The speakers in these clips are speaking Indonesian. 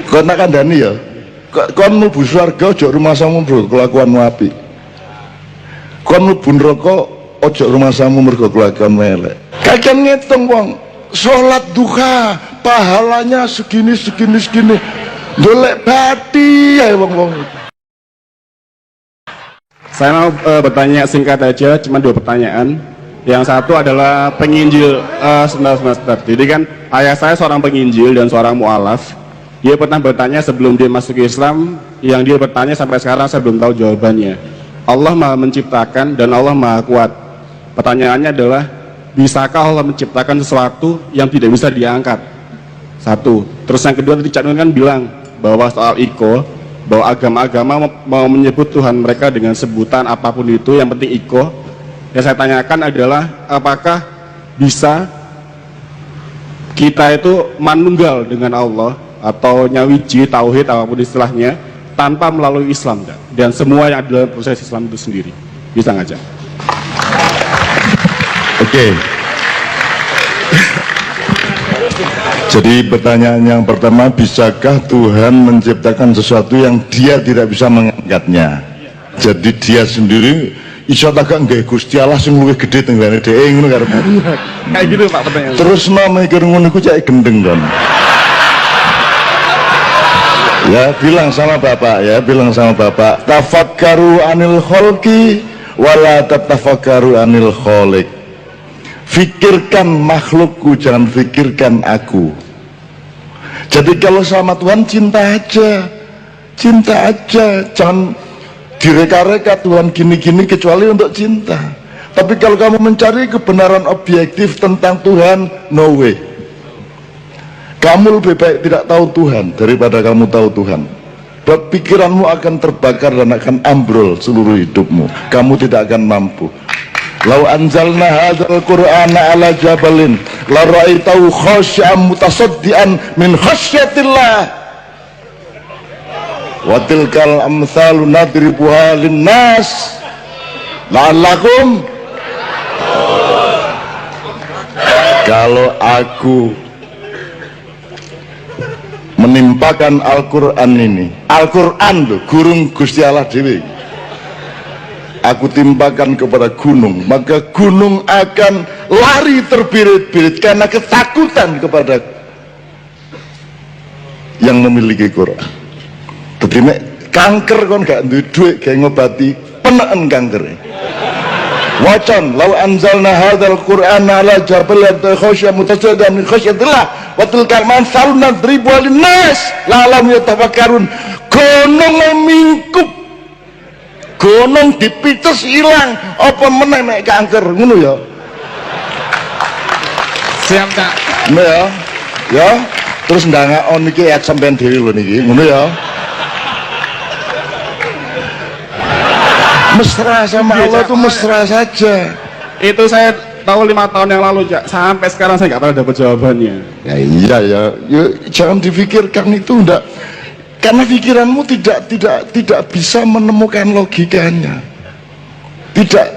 Kon nak kandhani ya. Kon mlebu swarga aja rumahmu mergo kelakuanmu apik. Kon mlebu neraka aja rumahmu mergo kelakuanmu elek. Kakek ngitung wong salat duha pahalanya segini. Golek bati ae wong-wong. Saya mau bertanya singkat aja, cuma 2 pertanyaan. Yang satu adalah penginjil, sebentar. Jadi kan ayah saya seorang penginjil dan seorang mu'alaf. Dia pernah bertanya sebelum dia masuk Islam, yang dia bertanya sampai sekarang saya belum tahu jawabannya. Allah Maha menciptakan dan Allah Maha kuat. Pertanyaannya adalah, bisakah Allah menciptakan sesuatu yang tidak bisa diangkat? Satu. Terus yang kedua tadi Cak Nun kan bilang bahwa soal iko, bahwa agama-agama mau menyebut Tuhan mereka dengan sebutan apapun itu, yang penting iko. Yang saya tanyakan adalah, apakah bisa kita itu manunggal dengan Allah atau nyawiji, tauhid, apapun istilahnya, tanpa melalui Islam dan semua yang ada dalam proses Islam itu sendiri? Bisa nggak, Cak? Oke. Jadi pertanyaan yang pertama, bisakah Tuhan menciptakan sesuatu yang dia tidak bisa mengangkatnya? Jadi dia sendiri iso tak nggih Gusti Allah sing luwih gedhe tenggane dhewe ngono karepe. Kayak gitu Pak pertanyaan. Terus mikir ngono iku cek gendeng kan. Ya bilang sama bapak, tafakkaru anil kholqi wala tatafakkaru anil kholiq. Fikirkan makhlukku, jangan fikirkan aku. Jadi kalau sama Tuhan cinta aja, jangan direka-reka Tuhan gini-gini kecuali untuk cinta. Tapi kalau kamu mencari kebenaran objektif tentang Tuhan, no way. Kamu lebih baik tidak tahu Tuhan daripada kamu tahu Tuhan. Pikiranmu akan terbakar dan akan ambrol seluruh hidupmu. Kamu tidak akan mampu. Lau anzalna hadzal qur'ana ala jabalin la ra'aitahu khashi'an mutasaddian min khasyatillah. Wa tilkal amsalu nadribuha linnas la'allakum. Kalau aku menimpakan Al-Quran ini, Al-Quran loh, gurung Gusti Allah dewi, aku timpakan kepada gunung, maka gunung akan lari terbirit-birit karena ketakutan kepada yang memiliki Quran. Jadi kanker kon gak duwe duit kayak ngobati peneken kanker. Wacan lau anzalna hadzal qur'ana ala jabalin khasya mutasaddian min khasyatillah wa tilkal mansal nadribu linnas la lam yatafakkarun. Gunung mingkup, gunung dipites hilang, apa meneh nek kanker ngono ya. Siap, Cak. Ngono ya. Ya, terus ndangakon iki ayat sampean dhewe lho niki, ngono ya. Mesra sama Allah itu mesra saja. Itu saya tahu 5 tahun yang lalu, Cak. Sampai sekarang saya nggak pernah dapat jawabannya. Ya iya ya. Jangan difikirkan itu enggak, karena pikiranmu tidak bisa menemukan logikanya. Tidak,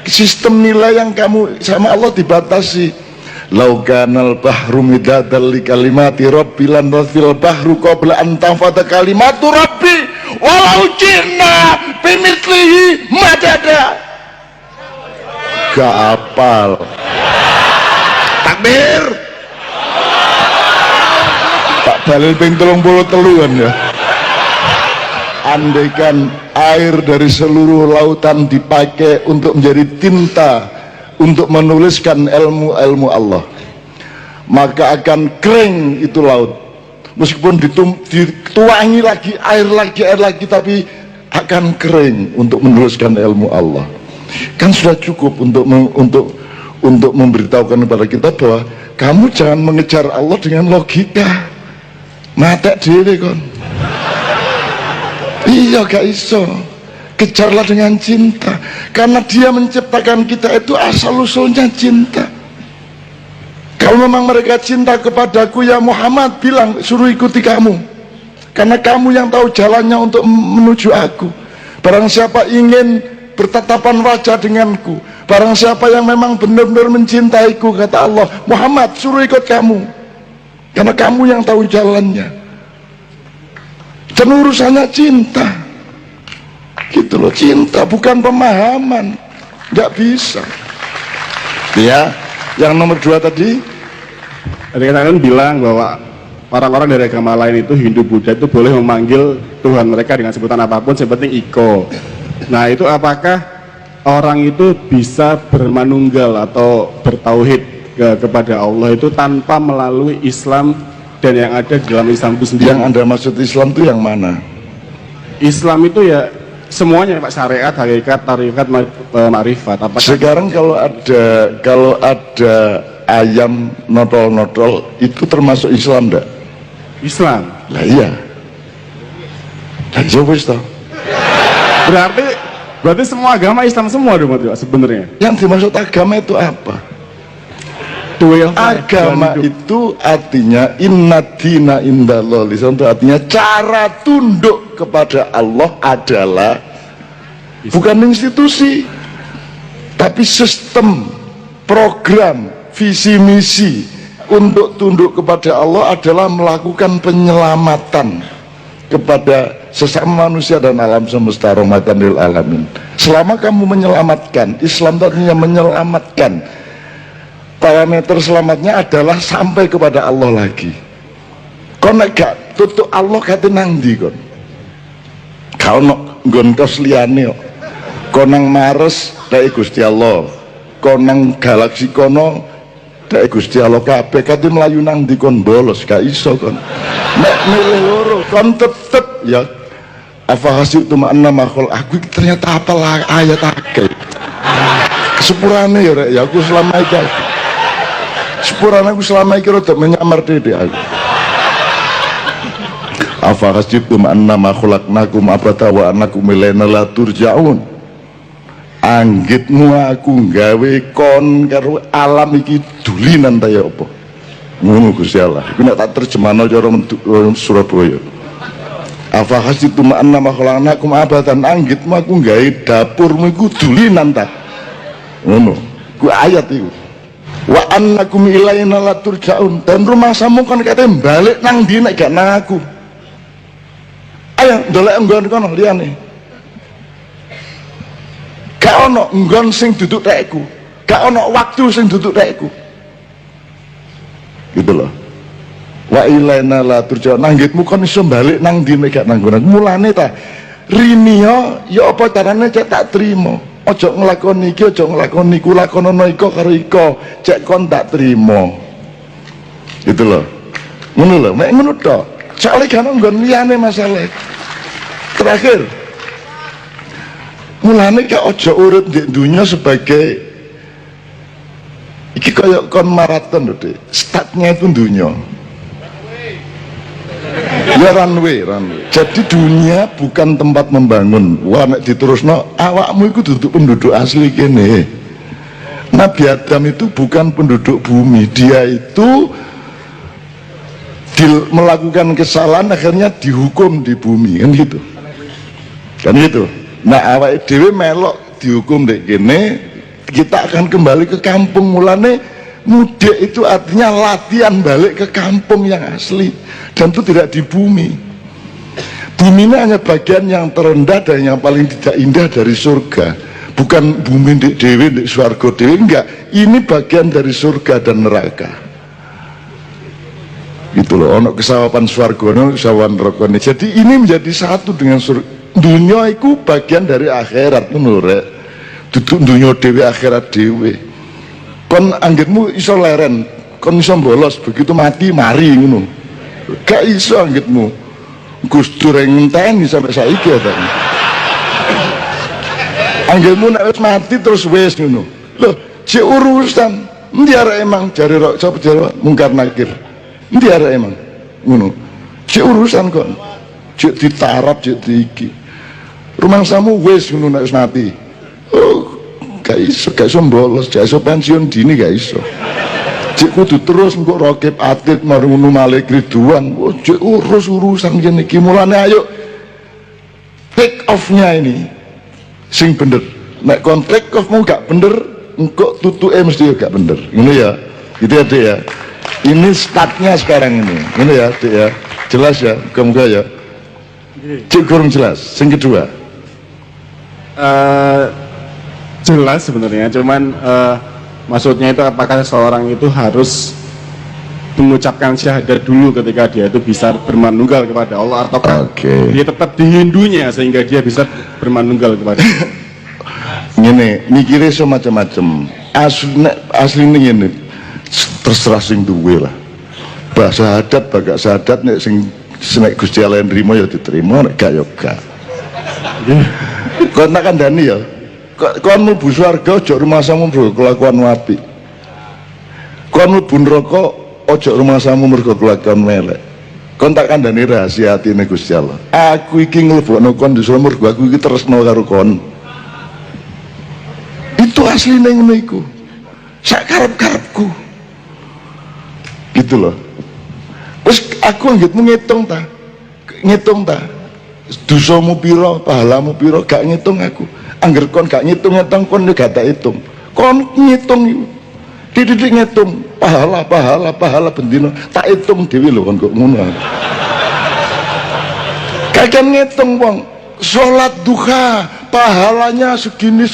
sistem nilai yang kamu sama Allah dibatasi. Laukanal bahru midadal li kalimati rabbi lan fil bahru qabla an tanfada kalimatu rabbi walau jinna bimithlihi madada. Gak apal. Takbir. Tak dalil ping 33 kan ya. Andaikan air dari seluruh lautan dipakai untuk menjadi tinta untuk menuliskan ilmu-ilmu Allah, maka akan kering itu laut. Meskipun dituangi lagi air lagi, tapi akan kering untuk menuliskan ilmu Allah. Kan sudah cukup untuk memberitahukan kepada kita bahwa kamu jangan mengejar Allah dengan logika. Matek dhewe kon. Iya gak iso. Kejarlah dengan cinta, karena dia menciptakan kita itu asal usulnya cinta. Kalau memang mereka cinta kepadaku ya Muhammad, bilang suruh ikuti kamu, karena kamu yang tahu jalannya untuk menuju aku. Barang siapa ingin bertatapan wajah denganku, barang siapa yang memang benar-benar mencintaiku, kata Allah, Muhammad suruh ikut kamu, karena kamu yang tahu jalannya. Dan urusannya cinta. Gitu loh, cinta bukan pemahaman. Nggak bisa. Ya, yang nomor 2 tadi. Tadi kalian bilang bahwa orang-orang dari agama lain itu, Hindu, Buddha itu boleh memanggil Tuhan mereka dengan sebutan apapun, yang penting Iko. Nah itu apakah orang itu bisa bermanunggal atau bertauhid kepada Allah itu tanpa melalui Islam dan yang ada di dalam Islam itu sendiri? Yang Anda maksud Islam itu yang mana? Islam itu ya semuanya Pak, syariat, hakikat, tarikat, makrifat. Sekarang kalau ada ayam notol-notol itu termasuk Islam enggak? Islam. Lah iya. Dan wis toh. Berarti semua agama Islam semua dong Pak sebenarnya. Yang dimaksud agama itu apa? Agama itu artinya inna dina indallahi, itu artinya cara tunduk kepada Allah adalah bukan institusi, tapi sistem, program, visi misi untuk tunduk kepada Allah adalah melakukan penyelamatan kepada sesama manusia dan alam semesta, rahmatan lil alamin. Selama kamu menyelamatkan, Islam artinya menyelamatkan, parameter selamatnya adalah sampai kepada Allah lagi. Kon nek gak tutuk Allah kate nang ndi kon? Kau nok nggon kos liyane kok. Kon nang Mars dek Gusti Allah. Kon nang galaksi kono dek Gusti Allah kabeh kate mlayu nang ndi kon bolos gak iso kon. Nek milih loro kon tetep ya apa hasil itu makna makhluk aku ternyata apalah ayat akeh. Sepurane ya rek ya aku selama iki. Sepurane aku selama iki rada menyamar dhewe aku. Afa hasibtum annama khalaqnakum abata wa annakum ilaina la turja'un. Anggitmu aku gawe kon karo alam iki dulinan ta ya apa? Ngono Gusti Allah. Iku nek tak terjemahno cara Surabaya. Afa hasibtum annama khalaqnakum abatan, anggitmu aku gawe dapurmu iku dulinan ta. Ngono. Ku ayat iku. Wa annakum ilaina la turja'un, dan rumah samu kan katanya balik nang ndi nek gak nang aku. Ayo ndolek nggon kono liyane. Gak ono nggon sing duduk tekku, gak ono waktu sing duduk tekku. Gitu loh. Wa ilaina la turja'un, nanggitmu kan iso balik nang ndi nek gak nang nggon. Mulane ta rinio ya apa carane cek tak trimo. Ojo ngelakoni iki, ojo ngelakoni iku, lakonono iko karo iko, cek kon tak terima. Gitu loh. Ngono lho, mek ngono tok. Soale kan nggon liyane masalah. Terakhir. Mulane kok ojo urip di dunia sebagai iki kaya kon maraton lho, Dik. Startnya itu dunia. Ya runway. Jadi dunia bukan tempat membangun. Wah nek diterusno awakmu iku duduk penduduk asli kene. Nabi Adam itu bukan penduduk bumi, dia itu melakukan kesalahan akhirnya dihukum di bumi, kan gitu. Kan gitu. Nah awake dhewe melok dihukum dek kene, kita akan kembali ke kampung. Mulane mudik itu artinya latihan balik ke kampung yang asli, dan itu tidak di bumi. Bumi ini hanya bagian yang terendah dan yang paling tidak indah dari surga. Bukan bumi di dewi, di swarga dewi, enggak. Ini bagian dari surga dan neraka. Gitu loh, ono kesawapan swarga, ono kesawapan neraka. Jadi ini menjadi satu dengan surga. Dunia itu bagian dari akhirat, menurut. Duduk dunia dewi, akhirat dewi. Kon anggitmu iso leren, kon iso bolos, begitu mati mari ngono. Gak iso anggitmu. Gus Dur ngenteni sampai saiki ya. Anggitmu nek wis mati terus wis ngono. Lho, si urusan endi arek emang jare rok sapa jare mungkar nakir. Endi arek emang ngono. Si urusan kon. Jek ditarap jek diiki. Rumangsamu wis ngono nek wis mati. Oh, gak iso bolos, gak iso pensiun dini, gak iso. Cik kudu terus engko rokib atit marungu Malik Ridwan. Oh, cik urusan gini iki. Mulane ayo take off-nya ini sing bener. Nek kon take off-mu gak bener, engko tutuke mesti gak bener. Ini ya. Gitu ya, Dik ya. Ini startnya sekarang ini. Ini ya, Dik ya. Jelas ya, muga-muga ya. Cik kurang jelas. Yang kedua, jelas sebenarnya, cuman maksudnya itu apakah seorang itu harus mengucapkan syahadat dulu ketika dia itu bisa bermanunggal kepada Allah, ataukah dia tetap di Hindunya sehingga dia bisa bermanunggal kepada Allah? Ngene, mikirnya semacam-macam. Aslinya ngene, terserah sing duwe lah. Bahasa adat, bagak syahadat nek sing Gusti Allah nrimo ya diterima, nek gak ya gak. Kon tak kandhani ya. Kon mlebu swarga aja rumasamu mergo kelakuan apik. Kon mlebu neraka aja rumasamu mergo kelakuan elek. Kon tak kandhani rahasia atine Gusti Allah. Aku iki nglebokno kon di swarga mergo aku iki tresno karo kon. Itu asline ngono iku. Sak karep-karepku. Gitu loh. Terus aku anggitmu ngitung ta. Ngitung ta. Dosamu piro, pahalamu piro, gak ngitung aku. Angger kon gak ngitung-ngitung kon yo gak tak hitung. Kon ngitung titik ngitung pahala bendino tak hitung dhewe lho kon kok ngono. Kagak ngitung wong. Salat duha pahalanya segini.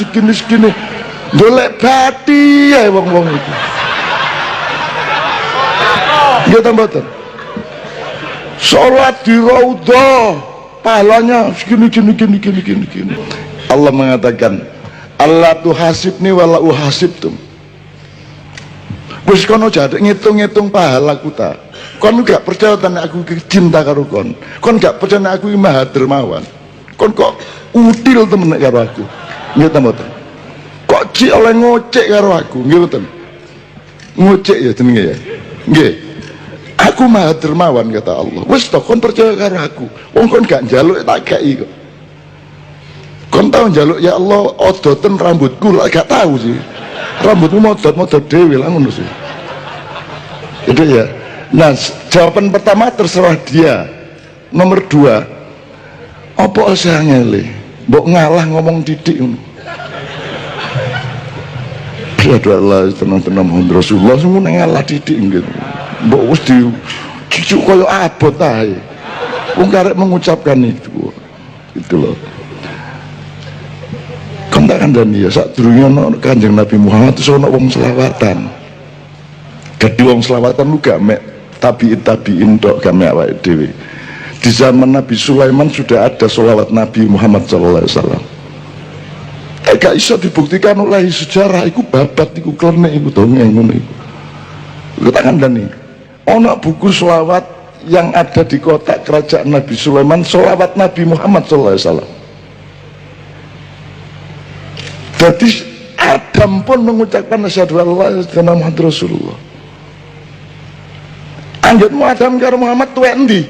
Golek bati ya wong-wong itu. Nggih ta mboten? Salat di raudhah pahalanya segini. Allah mengatakan, Allah tuhasibni wala uhasibtum. Wis kono jare ngitung-ngitung pahalaku ta. Kon gak percaya tenan aku cinta karo kon. Kon gak percaya aku maha dermawan. Kon kok util temen karo aku. Nggih ta mboten? Kok ci oleh ngocek karo aku, nggih mboten? Ngocek ya jenenge ya. Nggih. Aku maha dermawan kata Allah. Wis to kon percaya karo aku. Wong kon gak njaluk tak gaki kok. Kon tau njaluk ya Allah odoten rambutku lah gak tahu sih. Rambutmu modot dhewe lah ngono sih. Itu ya. Nah, jawaban pertama terserah dia. Nomor 2, apa usah ngele? Mbok ngalah ngomong didik ngono. Aduh Allah tenang Muhammad Rasulullah semua ngalah didik gitu. Mbok wis cucu koyo abot ae. Wong karek mengucapkan itu. Itu loh. Kon tak kandhani ya sadurunge ana Kanjeng Nabi Muhammad terus ana wong selawatan. Gede wong selawatan lu gak mek tabiin tok gak mek awake dhewe. Di zaman Nabi Sulaiman sudah ada sholawat Nabi Muhammad sallallahu alaihi wasallam. Gak iso dibuktikan oleh sejarah, iku babat, iku klenek, iku dongeng ngono iku. Kita kandhani. Ana buku sholawat yang ada di kotak kerajaan Nabi Sulaiman, sholawat Nabi Muhammad sallallahu alaihi wasallam. Jadi Adam pun mengucapkan asyhadu an la ilaha illallah Muhammad Rasulullah. Anggitmu Adam karo Muhammad tuwek endi?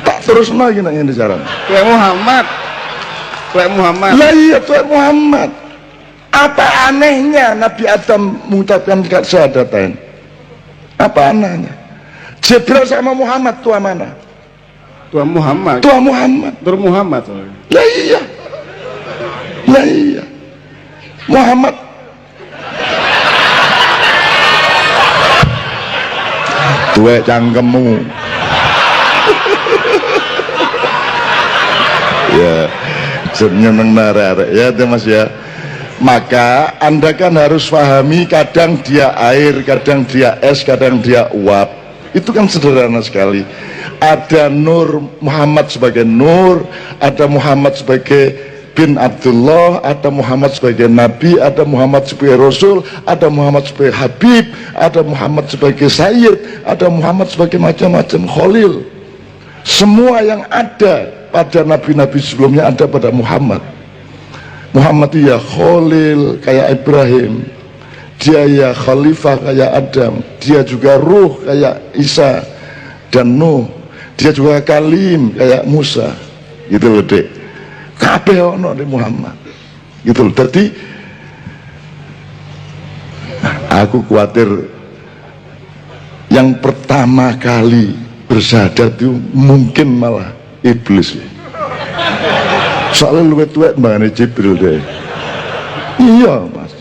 Tak terusno iki nek ngene carane. Tuwek Muhammad. Lah iya tuwek Muhammad. Apa anehnya Nabi Adam mengucapkan syahadatain? Apa anehnya? Jibril sama Muhammad tua mana? Tua Muhammad. Tua Muhammad. Tur Muhammad. Lah iya. Lah iya. Muhammad. Tuwek cangkemmu. Ya, seneng narek ya Mas ya. Maka Anda kan harus pahami kadang dia air, kadang dia es, kadang dia uap. Itu kan sederhana sekali. Ada Nur Muhammad sebagai Nur, ada Muhammad sebagai bin Abdullah, ada Muhammad sebagai Nabi, ada Muhammad sebagai Rasul, ada Muhammad sebagai Habib, ada Muhammad sebagai Sayyid, ada Muhammad sebagai macam-macam Khalil. Semua yang ada pada nabi-nabi sebelumnya ada pada Muhammad. Muhammad ya Khalil kayak Ibrahim, dia ya Khalifah kayak Adam, dia juga Ruh kayak Isa dan Nuh, dia juga Kalim kayak Musa. Gitu loh dek. Kabeh ono di Muhammad. Gitu loh. Jadi aku khawatir yang pertama kali bersyahadat itu mungkin malah iblis. Soalnya lu tuwek mbangane Jibril deh. Iya Mas.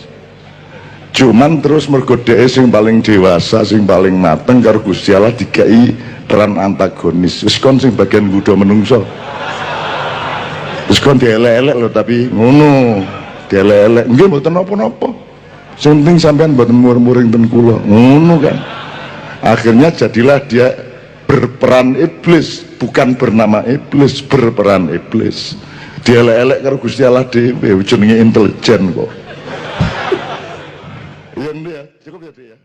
Cuman terus mergo dhek sing paling dewasa, sing paling mateng karo Gusti Allah dikai peran antagonis. Wis kon sing bagian kuda menungso. Wis kon dielek-elek lho, tapi ngono. Dielek-elek. Nggih mboten napa-napa. Sing penting sampean mboten mur-muring ten kula. Ngono kan. Akhirnya jadilah dia berperan iblis, bukan bernama iblis, berperan iblis. Dielek-elek karo Gusti Allah dhewe, jenenge intelijen kok. Iya, cukup ya, ya.